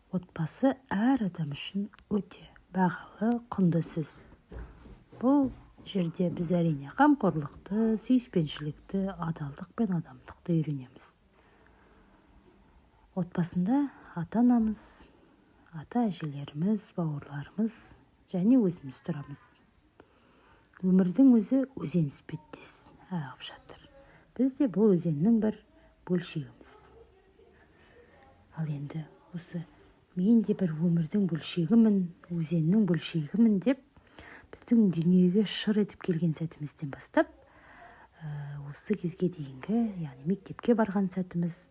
Отбасы әр адам үшін өте бағалы, құнды сөз. Бұл жерде біз әрине қамқорлықты, сүйіспеншілікті, адалдық пен адамдықты үйренеміз. Отбасында ата-анамыз, ата-әжелеріміз, бауырларымыз және өзіміз тұрамыз. Өмірдің өзі өзен іспеттес ағып жатыр. Біз де бұл өзеннің бір бөлшегіміз. Ал енді осы мен де бір өмірдің бөлшегімін, өзеннің бөлшегімін деп біздің дүниеге шыр етіп келген сәтімізден бастап, осы кезге дейінгі, яғни мектепке барған сәтіміз,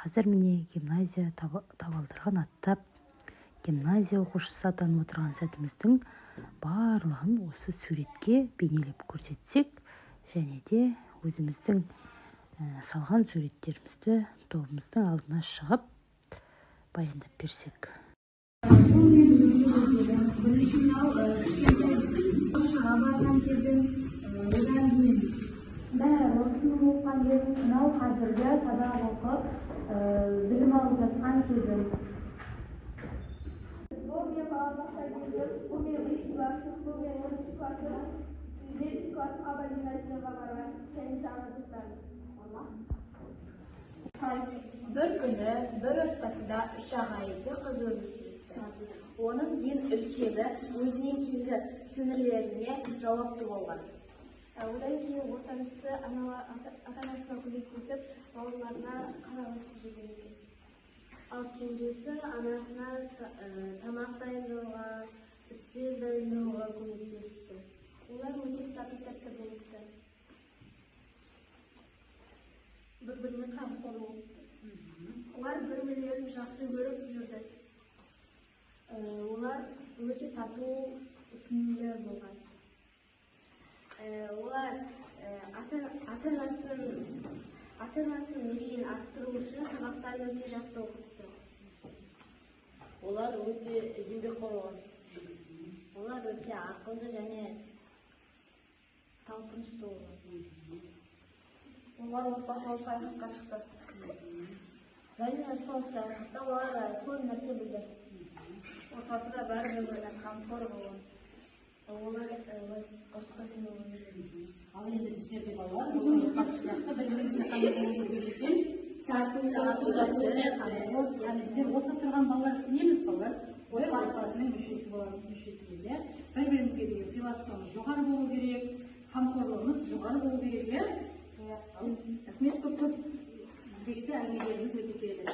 қазір міне гимназия табалдырығын аттап, гимназия оқушысы атанып отырған сәтіміздің барлығын осы суретке бейнелеп көрсетсек, және де өзіміздің салған суреттерімізді тобымыздың алдына шығып баяндап берсек. Қазіргі сабақ оқып, білім алып жатқан кезім. Бұл мен балабақша кезім, бұл мен 3 класс, бұл мен 10 класс, 7 классқа гимназияға барған және жаңа достарым. Bir күні бір отбасыда 3 ағайынды қыз өмір сүрді. Оның ең үлкені өзінен кейінгі сіңлілеріне жауапты болған. Одан кейін ортаншысы ата-анасына көмектесіп, бауырларына қараласып жүрген екен. Ал кенжесі анасына тамақ дайындауға, үстел дайындауға көмектесті. Олар өте тату-тәтті болыпты. Бір-біріне қамқор болыпты. Олар бір-бірлерін жақсы көріп жүрді. Олар өте тату сіңлілер болған. Олар ата-анасын мерейін арттыру үшін сабақтарын өте жақсы оқытты. Олар өте еңбекқор болған. Олар өте ақылды және талпынышты болған. Олар отбасылық саяхатқа шықты. Және сол саяхатта олар көп нәрсе білді. Отбасыда бәрі-біріне қамқор болған. Олар басқа күн болған. Ал енді біздерде балалар, біздің отбасы сияқты бір-бірімізге қамқорлық еткен, яғни біздер осы тұрған балалар неміз балалар, отбасының мүшесіміз, бір-бірімізге деген сыйластығымыз жоғары болу керек, қамқорлығымыз жоғары болу керек. Рахмет, көп бізбекті әңгімелеріміз өте келеді.